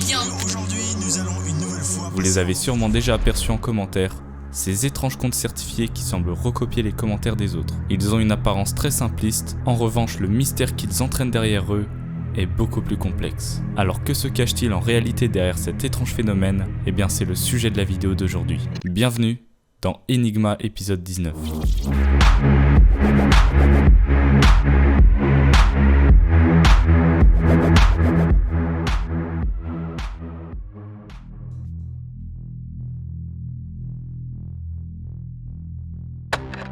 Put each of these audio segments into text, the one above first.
bien. Aujourd'hui, nous allons une nouvelle fois... Vous les avez sûrement déjà aperçus en commentaire, ces étranges comptes certifiés qui semblent recopier les commentaires des autres. Ils ont une apparence très simpliste, en revanche le mystère qu'ils entraînent derrière eux est beaucoup plus complexe. Alors que se cache-t-il en réalité derrière cet étrange phénomène? Eh bien c'est le sujet de la vidéo d'aujourd'hui. Bienvenue dans Enigma épisode 19.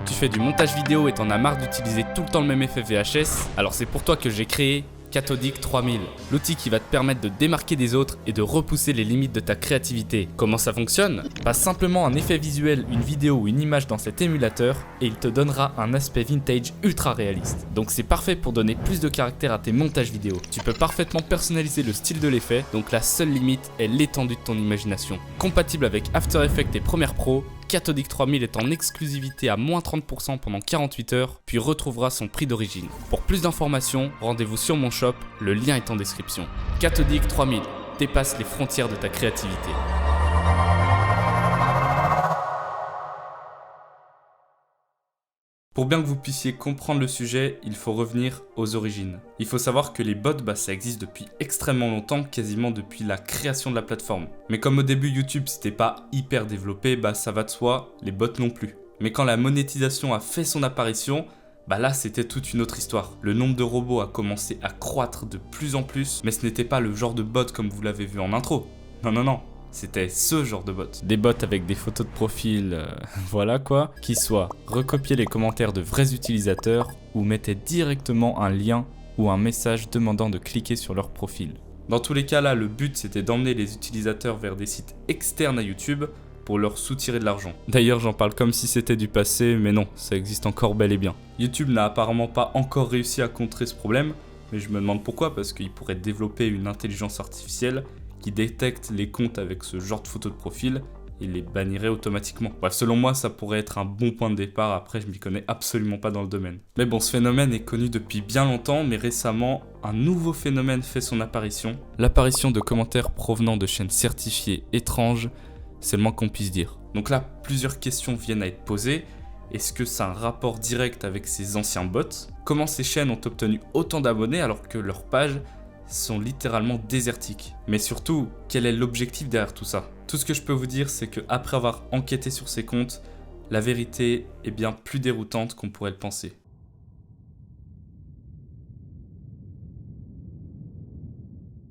Tu fais du montage vidéo et t'en as marre d'utiliser tout le temps le même effet VHS? Alors c'est pour toi que j'ai créé Cathodic 3000, l'outil qui va te permettre de démarquer des autres et de repousser les limites de ta créativité. Comment ça fonctionne? Passe simplement un effet visuel, une vidéo ou une image dans cet émulateur et il te donnera un aspect vintage ultra réaliste. Donc c'est parfait pour donner plus de caractère à tes montages vidéo. Tu peux parfaitement personnaliser le style de l'effet, donc la seule limite est l'étendue de ton imagination. Compatible avec After Effects et Premiere Pro, Cathodic 3000 est en exclusivité à moins 30% pendant 48 heures, puis retrouvera son prix d'origine. Pour plus d'informations, rendez-vous sur mon shop, le lien est en description. Cathodic 3000, dépasse les frontières de ta créativité. Pour bien que vous puissiez comprendre le sujet, il faut revenir aux origines. Il faut savoir que les bots, ça existe depuis extrêmement longtemps, quasiment depuis la création de la plateforme. Mais comme au début YouTube c'était pas hyper développé, ça va de soi, les bots non plus. Mais quand la monétisation a fait son apparition, là c'était toute une autre histoire. Le nombre de robots a commencé à croître de plus en plus, mais ce n'était pas le genre de bot comme vous l'avez vu en intro. Non. C'était ce genre de bot. Des bots avec des photos de profil, voilà quoi, qui soit recopiaient les commentaires de vrais utilisateurs ou mettaient directement un lien ou un message demandant de cliquer sur leur profil. Dans tous les cas là, le but c'était d'emmener les utilisateurs vers des sites externes à YouTube pour leur soutirer de l'argent. D'ailleurs j'en parle comme si c'était du passé, mais non, ça existe encore bel et bien. YouTube n'a apparemment pas encore réussi à contrer ce problème, mais je me demande pourquoi, parce qu'il pourrait développer une intelligence artificielle qui détecte les comptes avec ce genre de photos de profil et les bannirait automatiquement. Bref, selon moi, ça pourrait être un bon point de départ, après je m'y connais absolument pas dans le domaine. Mais bon, ce phénomène est connu depuis bien longtemps, mais récemment, un nouveau phénomène fait son apparition. L'apparition de commentaires provenant de chaînes certifiées étranges, c'est le moins qu'on puisse dire. Donc là, plusieurs questions viennent à être posées. Est-ce que ça a un rapport direct avec ces anciens bots? Comment ces chaînes ont obtenu autant d'abonnés alors que leurs pages sont littéralement désertiques? Mais surtout, quel est l'objectif derrière tout ça? Tout ce que je peux vous dire, c'est qu'après avoir enquêté sur ces comptes, la vérité est bien plus déroutante qu'on pourrait le penser.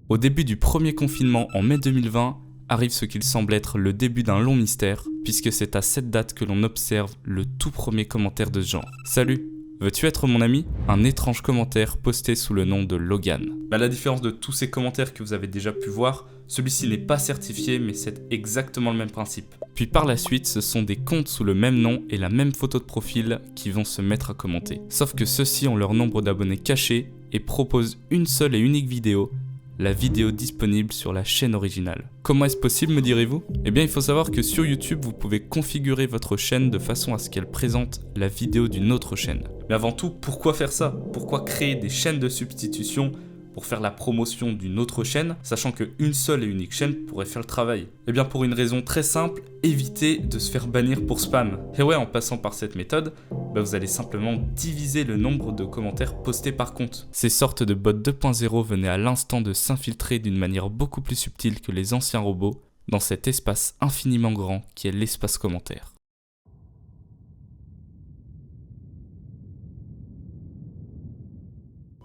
Au début du premier confinement en mai 2020, arrive ce qu'il semble être le début d'un long mystère, puisque c'est à cette date que l'on observe le tout premier commentaire de ce genre. Salut! Veux-tu être mon ami? Un étrange commentaire posté sous le nom de Logan. À la différence de tous ces commentaires que vous avez déjà pu voir, celui-ci n'est pas certifié, mais c'est exactement le même principe. Puis par la suite, ce sont des comptes sous le même nom et la même photo de profil qui vont se mettre à commenter. Sauf que ceux-ci ont leur nombre d'abonnés caché et proposent une seule et unique vidéo, la vidéo disponible sur la chaîne originale. Comment est-ce possible, me direz-vous? Eh bien, il faut savoir que sur YouTube, vous pouvez configurer votre chaîne de façon à ce qu'elle présente la vidéo d'une autre chaîne. Mais avant tout, pourquoi faire ça? Pourquoi créer des chaînes de substitution pour faire la promotion d'une autre chaîne, sachant qu'une seule et unique chaîne pourrait faire le travail? Eh bien pour une raison très simple, éviter de se faire bannir pour spam. Et ouais, en passant par cette méthode, vous allez simplement diviser le nombre de commentaires postés par compte. Ces sortes de bots 2.0 venaient à l'instant de s'infiltrer d'une manière beaucoup plus subtile que les anciens robots dans cet espace infiniment grand qui est l'espace commentaire.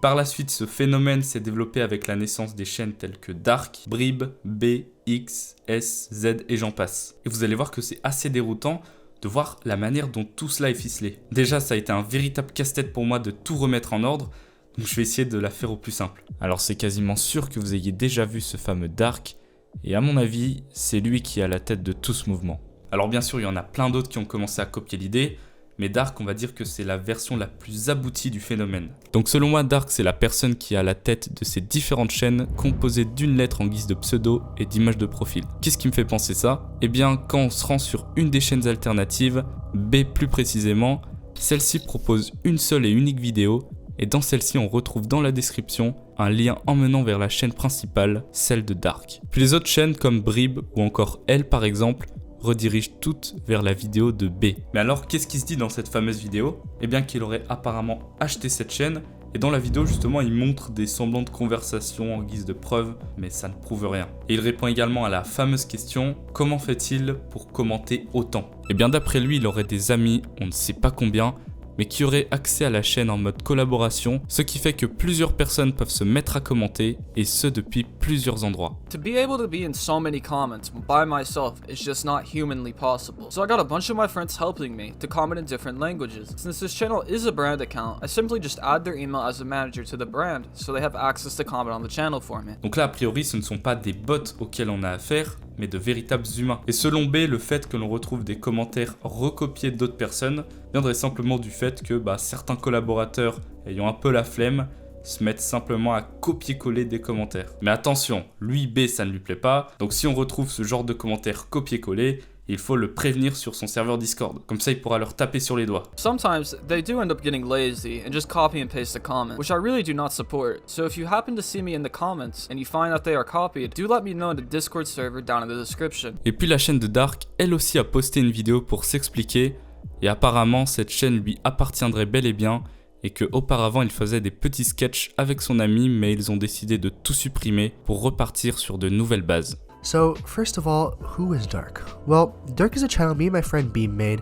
Par la suite, ce phénomène s'est développé avec la naissance des chaînes telles que Dark, Brib, B, X, S, Z et j'en passe. Et vous allez voir que c'est assez déroutant de voir la manière dont tout cela est ficelé. Déjà, ça a été un véritable casse-tête pour moi de tout remettre en ordre, donc je vais essayer de la faire au plus simple. Alors c'est quasiment sûr que vous ayez déjà vu ce fameux Dark, et à mon avis, c'est lui qui est à la tête de tout ce mouvement. Alors bien sûr, il y en a plein d'autres qui ont commencé à copier l'idée, mais Dark, on va dire que c'est la version la plus aboutie du phénomène. Donc selon moi, Dark, c'est la personne qui est à la tête de ces différentes chaînes composées d'une lettre en guise de pseudo et d'image de profil. Qu'est-ce qui me fait penser ça? Eh bien, quand on se rend sur une des chaînes alternatives, B plus précisément, celle-ci propose une seule et unique vidéo et dans celle-ci on retrouve dans la description un lien emmenant vers la chaîne principale, celle de Dark. Puis les autres chaînes comme Brib ou encore Elle par exemple redirigent toutes vers la vidéo de B. Mais alors qu'est-ce qui se dit dans cette fameuse vidéo? Eh bien qu'il aurait apparemment acheté cette chaîne, et dans la vidéo justement il montre des semblants de conversation en guise de preuve, mais ça ne prouve rien. Et il répond également à la fameuse question, comment fait-il pour commenter autant? Eh bien d'après lui il aurait des amis, on ne sait pas combien, mais qui auraient accès à la chaîne en mode collaboration, ce qui fait que plusieurs personnes peuvent se mettre à commenter, et ce depuis plusieurs endroits. To be able to be in so many comments by myself is just not humanly possible. So I got a bunch of my friends helping me to comment in different languages. Since this channel is a brand account, I simply just add their email as a manager to the brand, so they have access to comment on the channel for me. Donc là a priori ce ne sont pas des bots auxquels on a affaire, mais de véritables humains. Et selon B, le fait que l'on retrouve des commentaires recopiés d'autres personnes viendrait simplement du fait que certains collaborateurs ayant un peu la flemme se mettent simplement à copier-coller des commentaires. Mais attention, lui B ça ne lui plaît pas, donc si on retrouve ce genre de commentaires copier-coller, il faut le prévenir sur son serveur Discord, comme ça il pourra leur taper sur les doigts. Sometimes they do end up getting lazy and just copy and paste the comment, which I really do not support. So if you happen to see me in the comments and you find that they are copied, do let me know in the Discord server down in the description. Et puis la chaîne de Dark, elle aussi a posté une vidéo pour s'expliquer, et apparemment cette chaîne lui appartiendrait bel et bien, et qu'auparavant il faisait des petits sketchs avec son ami, mais ils ont décidé de tout supprimer pour repartir sur de nouvelles bases. So, first of all, who is Dark? Well, Dark is a channel me and my friend Beam made,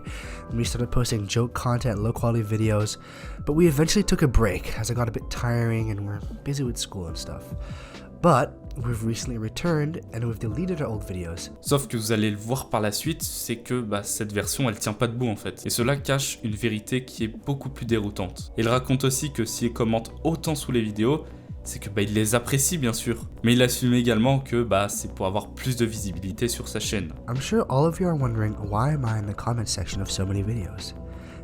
and we started posting joke content, low quality videos, but we eventually took a break as it got a bit tiring and we're busy with school and stuff. But we've recently returned and we've deleted our old videos. Sauf que vous allez le voir par la suite, c'est que cette version elle tient pas debout en fait. Et cela cache une vérité qui est beaucoup plus déroutante. Il raconte aussi que s'il commente autant sous les vidéos, c'est que il les apprécie bien sûr. Mais il assume également que c'est pour avoir plus de visibilité sur sa chaîne. I'm sure all of you are wondering why am I in the comment section of so many videos.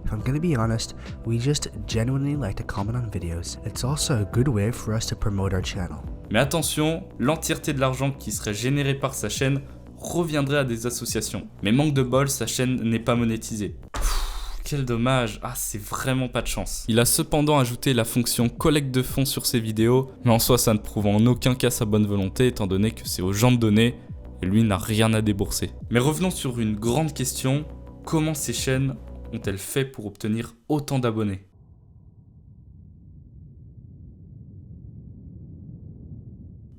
If I'm gonna be honest, we just genuinely like to comment on videos. It's also a good way for us to promote our channel. Mais attention, l'entièreté de l'argent qui serait généré par sa chaîne reviendrait à des associations. Mais manque de bol, sa chaîne n'est pas monétisée. Quel dommage, c'est vraiment pas de chance. Il a cependant ajouté la fonction collecte de fonds sur ses vidéos, mais en soi ça ne prouve en aucun cas sa bonne volonté étant donné que c'est aux gens de donner et lui n'a rien à débourser. Mais revenons sur une grande question, comment ces chaînes ont-elles fait pour obtenir autant d'abonnés ?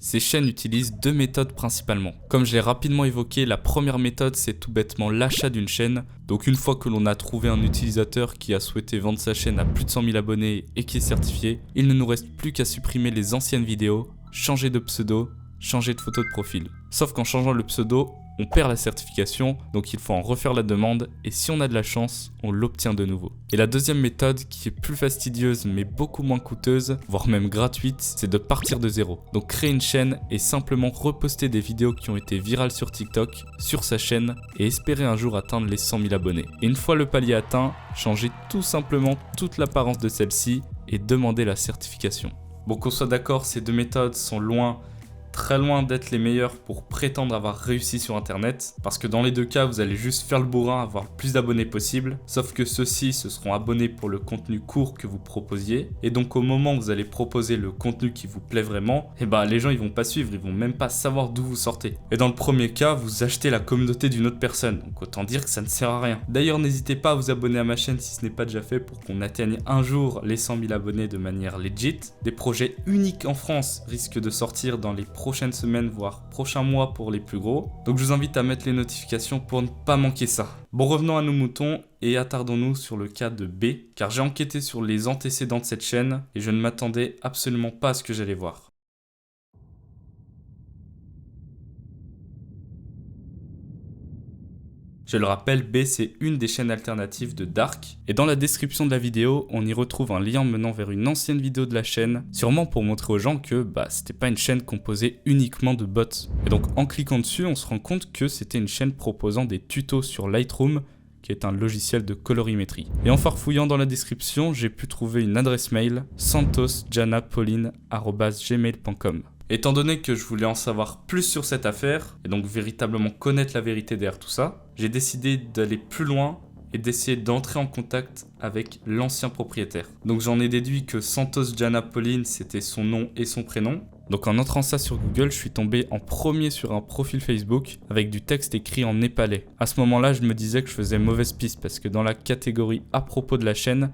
Ces chaînes utilisent deux méthodes principalement. Comme je l'ai rapidement évoqué, la première méthode c'est tout bêtement l'achat d'une chaîne. Donc une fois que l'on a trouvé un utilisateur qui a souhaité vendre sa chaîne à plus de 100 000 abonnés et qui est certifié, il ne nous reste plus qu'à supprimer les anciennes vidéos, changer de pseudo, changer de photo de profil. Sauf qu'en changeant le pseudo, on perd la certification, donc il faut en refaire la demande et si on a de la chance, on l'obtient de nouveau. Et la deuxième méthode, qui est plus fastidieuse mais beaucoup moins coûteuse, voire même gratuite, c'est de partir de zéro. Donc créer une chaîne et simplement reposter des vidéos qui ont été virales sur TikTok, sur sa chaîne et espérer un jour atteindre les 100 000 abonnés. Et une fois le palier atteint, changer tout simplement toute l'apparence de celle-ci et demander la certification. Bon, qu'on soit d'accord, ces deux méthodes sont très loin d'être les meilleurs pour prétendre avoir réussi sur internet, parce que dans les deux cas vous allez juste faire le bourrin, avoir le plus d'abonnés possible, sauf que ceux-ci se seront abonnés pour le contenu court que vous proposiez, et donc au moment où vous allez proposer le contenu qui vous plaît vraiment, les gens ils vont pas suivre, ils vont même pas savoir d'où vous sortez. Et dans le premier cas, vous achetez la communauté d'une autre personne, donc autant dire que ça ne sert à rien. D'ailleurs n'hésitez pas à vous abonner à ma chaîne si ce n'est pas déjà fait pour qu'on atteigne un jour les 100 000 abonnés de manière legit. Des projets uniques en France risquent de sortir dans les prochaines semaines voire prochains mois pour les plus gros, donc je vous invite à mettre les notifications pour ne pas manquer ça. Bon, revenons à nos moutons et attardons-nous sur le cas de B, car j'ai enquêté sur les antécédents de cette chaîne et je ne m'attendais absolument pas à ce que j'allais voir. Je le rappelle, B c'est une des chaînes alternatives de Dark, et dans la description de la vidéo, on y retrouve un lien menant vers une ancienne vidéo de la chaîne, sûrement pour montrer aux gens que c'était pas une chaîne composée uniquement de bots. Et donc en cliquant dessus, on se rend compte que c'était une chaîne proposant des tutos sur Lightroom, qui est un logiciel de colorimétrie. Et en farfouillant dans la description, j'ai pu trouver une adresse mail, santosjanapauline@gmail.com. Étant donné que je voulais en savoir plus sur cette affaire, et donc véritablement connaître la vérité derrière tout ça, j'ai décidé d'aller plus loin et d'essayer d'entrer en contact avec l'ancien propriétaire. Donc j'en ai déduit que Santos Jana Pauline, c'était son nom et son prénom. Donc en entrant ça sur Google, je suis tombé en premier sur un profil Facebook avec du texte écrit en népalais. À ce moment-là, je me disais que je faisais mauvaise piste parce que dans la catégorie à propos de la chaîne,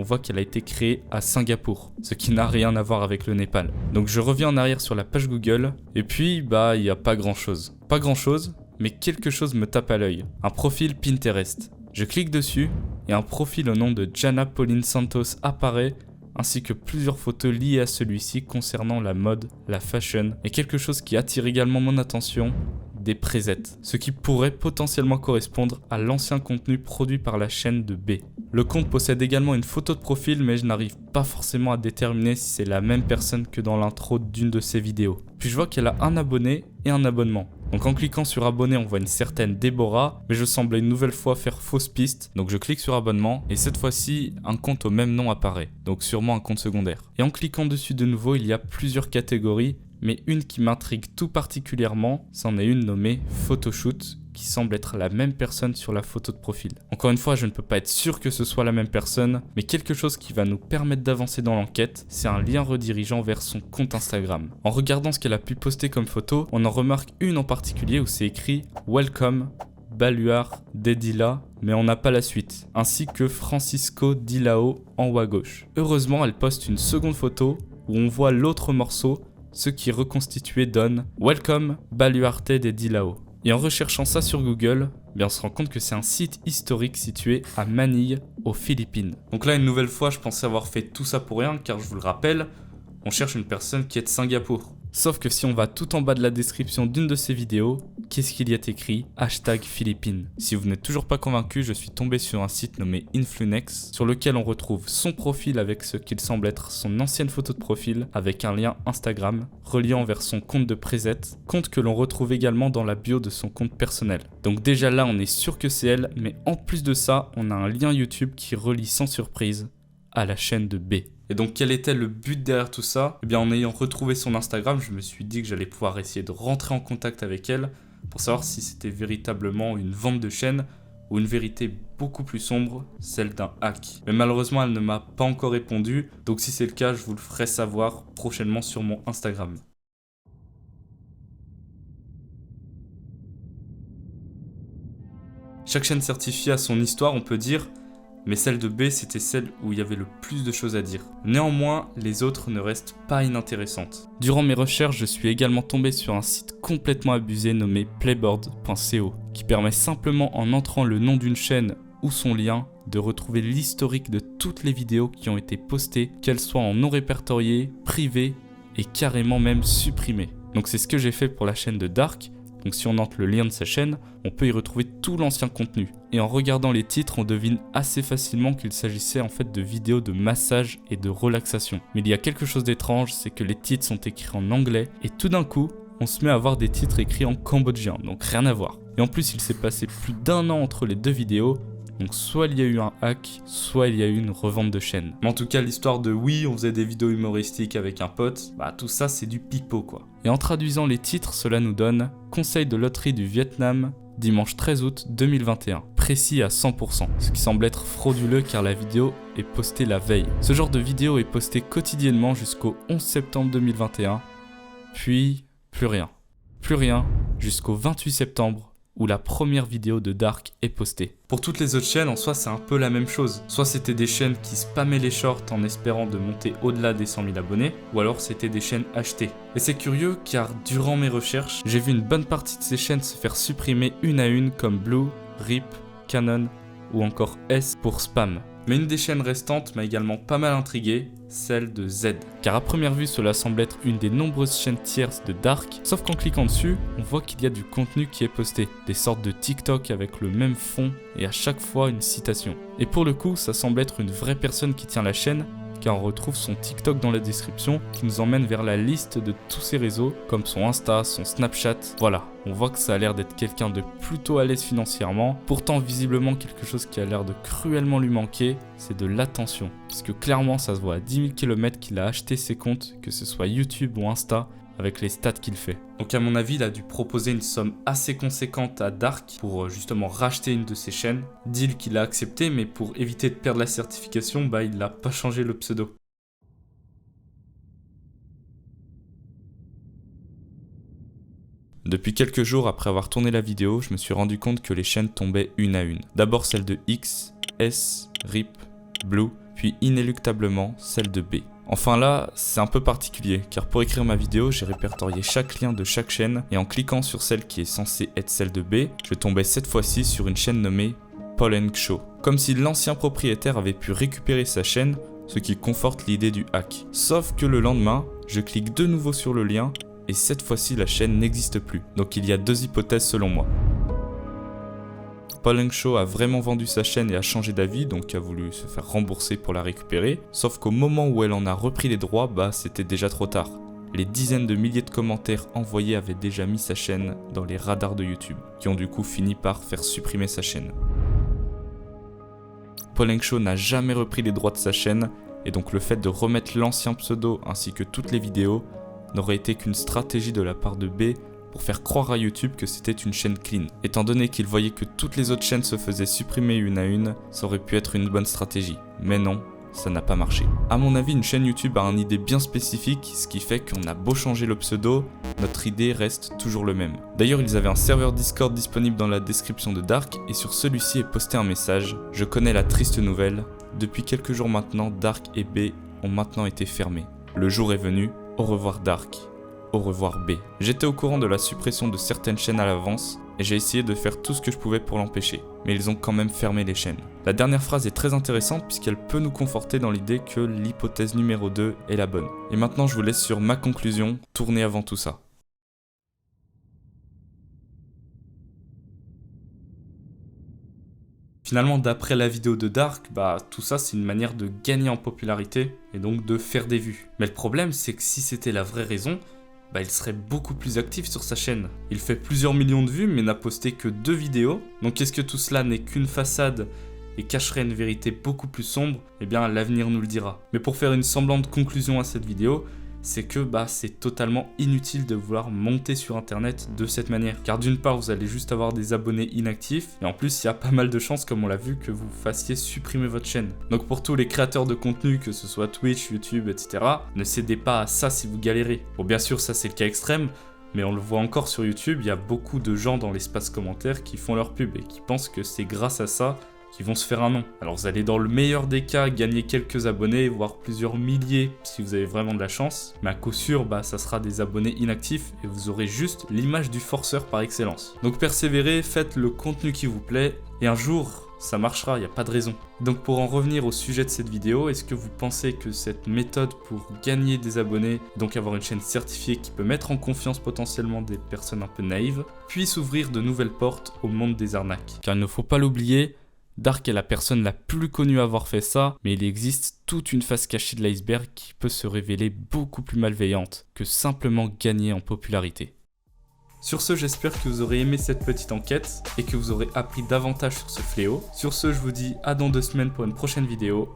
on voit qu'elle a été créée à Singapour, ce qui n'a rien à voir avec le Népal. Donc je reviens en arrière sur la page Google, et puis il n'y a pas grand chose. Pas grand chose, mais quelque chose me tape à l'œil. Un profil Pinterest. Je clique dessus, et un profil au nom de Jana Pauline Santos apparaît, ainsi que plusieurs photos liées à celui-ci concernant la mode, la fashion, et quelque chose qui attire également mon attention, des presets, ce qui pourrait potentiellement correspondre à l'ancien contenu produit par la chaîne de B. Le compte possède également une photo de profil, mais je n'arrive pas forcément à déterminer si c'est la même personne que dans l'intro d'une de ses vidéos. Puis je vois qu'elle a un abonné et un abonnement. Donc en cliquant sur abonné, on voit une certaine Déborah, mais je semblais une nouvelle fois faire fausse piste. Donc je clique sur abonnement et cette fois-ci, un compte au même nom apparaît. Donc sûrement un compte secondaire. Et en cliquant dessus de nouveau, il y a plusieurs catégories, mais une qui m'intrigue tout particulièrement, c'en est une nommée Photoshoot, qui semble être la même personne sur la photo de profil. Encore une fois, je ne peux pas être sûr que ce soit la même personne, mais quelque chose qui va nous permettre d'avancer dans l'enquête, c'est un lien redirigeant vers son compte Instagram. En regardant ce qu'elle a pu poster comme photo, on en remarque une en particulier où c'est écrit « Welcome ». Baluard Dedila, mais on n'a pas la suite, ainsi que Francisco Dilao en haut à gauche. Heureusement, elle poste une seconde photo où on voit l'autre morceau, ce qui reconstitué donne Welcome Baluarte de Dilao. Et en recherchant ça sur Google, on se rend compte que c'est un site historique situé à Manille, aux Philippines. Donc là, une nouvelle fois, je pensais avoir fait tout ça pour rien, car je vous le rappelle, on cherche une personne qui est de Singapour. Sauf que si on va tout en bas de la description d'une de ces vidéos, qu'est-ce qu'il y a écrit ? #Philippines. Si vous n'êtes toujours pas convaincu, je suis tombé sur un site nommé Influnex, sur lequel on retrouve son profil avec ce qu'il semble être son ancienne photo de profil, avec un lien Instagram, reliant vers son compte de preset, compte que l'on retrouve également dans la bio de son compte personnel. Donc déjà là, on est sûr que c'est elle, mais en plus de ça, on a un lien YouTube qui relie sans surprise à la chaîne de B. Et donc quel était le but derrière tout ça ? Eh bien en ayant retrouvé son Instagram, je me suis dit que j'allais pouvoir essayer de rentrer en contact avec elle pour savoir si c'était véritablement une vente de chaîne ou une vérité beaucoup plus sombre, celle d'un hack. Mais malheureusement, elle ne m'a pas encore répondu, donc si c'est le cas, je vous le ferai savoir prochainement sur mon Instagram. Chaque chaîne certifiée a son histoire, on peut dire, mais celle de B, c'était celle où il y avait le plus de choses à dire. Néanmoins, les autres ne restent pas inintéressantes. Durant mes recherches, je suis également tombé sur un site complètement abusé nommé playboard.co, qui permet simplement en entrant le nom d'une chaîne ou son lien, de retrouver l'historique de toutes les vidéos qui ont été postées, qu'elles soient en non répertoriées, privées et carrément même supprimées. Donc c'est ce que j'ai fait pour la chaîne de Dark. Donc si on entre le lien de sa chaîne, on peut y retrouver tout l'ancien contenu. Et en regardant les titres, on devine assez facilement qu'il s'agissait en fait de vidéos de massage et de relaxation. Mais il y a quelque chose d'étrange, c'est que les titres sont écrits en anglais et tout d'un coup, on se met à voir des titres écrits en cambodgien, donc rien à voir. Et en plus, il s'est passé plus d'1 an entre les deux vidéos, donc soit il y a eu un hack, soit il y a eu une revente de chaîne. Mais en tout cas, l'histoire de oui, on faisait des vidéos humoristiques avec un pote, tout ça c'est du pipeau quoi. Et en traduisant les titres, cela nous donne Conseil de loterie du Vietnam, dimanche 13 août 2021. Précis à 100%, ce qui semble être frauduleux car la vidéo est postée la veille. Ce genre de vidéo est posté quotidiennement jusqu'au 11 septembre 2021, puis plus rien. Plus rien jusqu'au 28 septembre où la première vidéo de Dark est postée. Pour toutes les autres chaînes, en soi, c'est un peu la même chose. Soit c'était des chaînes qui spammaient les shorts en espérant de monter au-delà des 100 000 abonnés, ou alors c'était des chaînes achetées. Et c'est curieux car durant mes recherches, j'ai vu une bonne partie de ces chaînes se faire supprimer une à une comme Blue, Rip, Canon ou encore S pour spam. Mais une des chaînes restantes m'a également pas mal intrigué, celle de Z. Car à première vue, cela semble être une des nombreuses chaînes tierces de Dark, sauf qu'en cliquant dessus, on voit qu'il y a du contenu qui est posté, des sortes de TikTok avec le même fond et à chaque fois une citation. Et pour le coup, ça semble être une vraie personne qui tient la chaîne, car on retrouve son TikTok dans la description qui nous emmène vers la liste de tous ses réseaux, comme son Insta, son Snapchat. Voilà, on voit que ça a l'air d'être quelqu'un de plutôt à l'aise financièrement. Pourtant, visiblement, quelque chose qui a l'air de cruellement lui manquer, c'est de l'attention. Puisque clairement, ça se voit à 10 000 km qu'il a acheté ses comptes, que ce soit YouTube ou Insta, avec les stats qu'il fait. Donc à mon avis, il a dû proposer une somme assez conséquente à Dark pour justement racheter une de ses chaînes. Deal qu'il a accepté, mais pour éviter de perdre la certification, bah il n'a pas changé le pseudo. Depuis quelques jours après avoir tourné la vidéo, je me suis rendu compte que les chaînes tombaient une à une. D'abord celle de X, S, RIP, Blue, puis inéluctablement celle de B. Enfin là, c'est un peu particulier, car pour écrire ma vidéo, j'ai répertorié chaque lien de chaque chaîne, et en cliquant sur celle qui est censée être celle de B, je tombais cette fois-ci sur une chaîne nommée Paul & Show. Comme si l'ancien propriétaire avait pu récupérer sa chaîne, ce qui conforte l'idée du hack. Sauf que le lendemain, je clique de nouveau sur le lien, et cette fois-ci la chaîne n'existe plus. Donc il y a deux hypothèses selon moi. Paul & Show a vraiment vendu sa chaîne et a changé d'avis, donc a voulu se faire rembourser pour la récupérer. Sauf qu'au moment où elle en a repris les droits, bah c'était déjà trop tard. Les dizaines de milliers de commentaires envoyés avaient déjà mis sa chaîne dans les radars de YouTube, qui ont du coup fini par faire supprimer sa chaîne. Paul & Show n'a jamais repris les droits de sa chaîne, et donc le fait de remettre l'ancien pseudo ainsi que toutes les vidéos n'aurait été qu'une stratégie de la part de B pour faire croire à YouTube que c'était une chaîne clean. Étant donné qu'il voyait que toutes les autres chaînes se faisaient supprimer une à une, ça aurait pu être une bonne stratégie. Mais non, ça n'a pas marché. A mon avis, une chaîne YouTube a une idée bien spécifique, ce qui fait qu'on a beau changer le pseudo, notre idée reste toujours le même. D'ailleurs, ils avaient un serveur Discord disponible dans la description de Dark, et sur celui-ci est posté un message. Je connais la triste nouvelle, depuis quelques jours maintenant, Dark et B ont maintenant été fermés. Le jour est venu, au revoir Dark. Au revoir B. J'étais au courant de la suppression de certaines chaînes à l'avance et j'ai essayé de faire tout ce que je pouvais pour l'empêcher, mais ils ont quand même fermé les chaînes. La dernière phrase est très intéressante puisqu'elle peut nous conforter dans l'idée que l'hypothèse numéro 2 est la bonne. Et maintenant je vous laisse sur ma conclusion, tournez avant tout ça. Finalement, d'après la vidéo de Dark, bah tout ça c'est une manière de gagner en popularité et donc de faire des vues. Mais le problème c'est que si c'était la vraie raison, bah il serait beaucoup plus actif sur sa chaîne. Il fait plusieurs millions de vues mais n'a posté que 2 vidéos. Donc est-ce que tout cela n'est qu'une façade et cacherait une vérité beaucoup plus sombre? Eh bien l'avenir nous le dira. Mais pour faire une semblante conclusion à cette vidéo, c'est que c'est totalement inutile de vouloir monter sur internet de cette manière. Car d'une part, vous allez juste avoir des abonnés inactifs, et en plus, il y a pas mal de chances, comme on l'a vu, que vous fassiez supprimer votre chaîne. Donc pour tous les créateurs de contenu, que ce soit Twitch, YouTube, etc., ne cédez pas à ça si vous galérez. Bon, bien sûr, ça c'est le cas extrême, mais on le voit encore sur YouTube, il y a beaucoup de gens dans l'espace commentaire qui font leur pub et qui pensent que c'est grâce à ça qui vont se faire un nom. Alors vous allez dans le meilleur des cas gagner quelques abonnés, voire plusieurs milliers si vous avez vraiment de la chance, mais à coup sûr ça sera des abonnés inactifs et vous aurez juste l'image du forceur par excellence. Donc persévérez, faites le contenu qui vous plaît et un jour ça marchera, il n'y a pas de raison. Donc pour en revenir au sujet de cette vidéo, est-ce que vous pensez que cette méthode pour gagner des abonnés, donc avoir une chaîne certifiée qui peut mettre en confiance potentiellement des personnes un peu naïves, puisse ouvrir de nouvelles portes au monde des arnaques? Car il ne faut pas l'oublier, Dark est la personne la plus connue à avoir fait ça, mais il existe toute une face cachée de l'iceberg qui peut se révéler beaucoup plus malveillante que simplement gagner en popularité. Sur ce, j'espère que vous aurez aimé cette petite enquête et que vous aurez appris davantage sur ce fléau. Sur ce, je vous dis à dans 2 semaines pour une prochaine vidéo.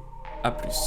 A plus.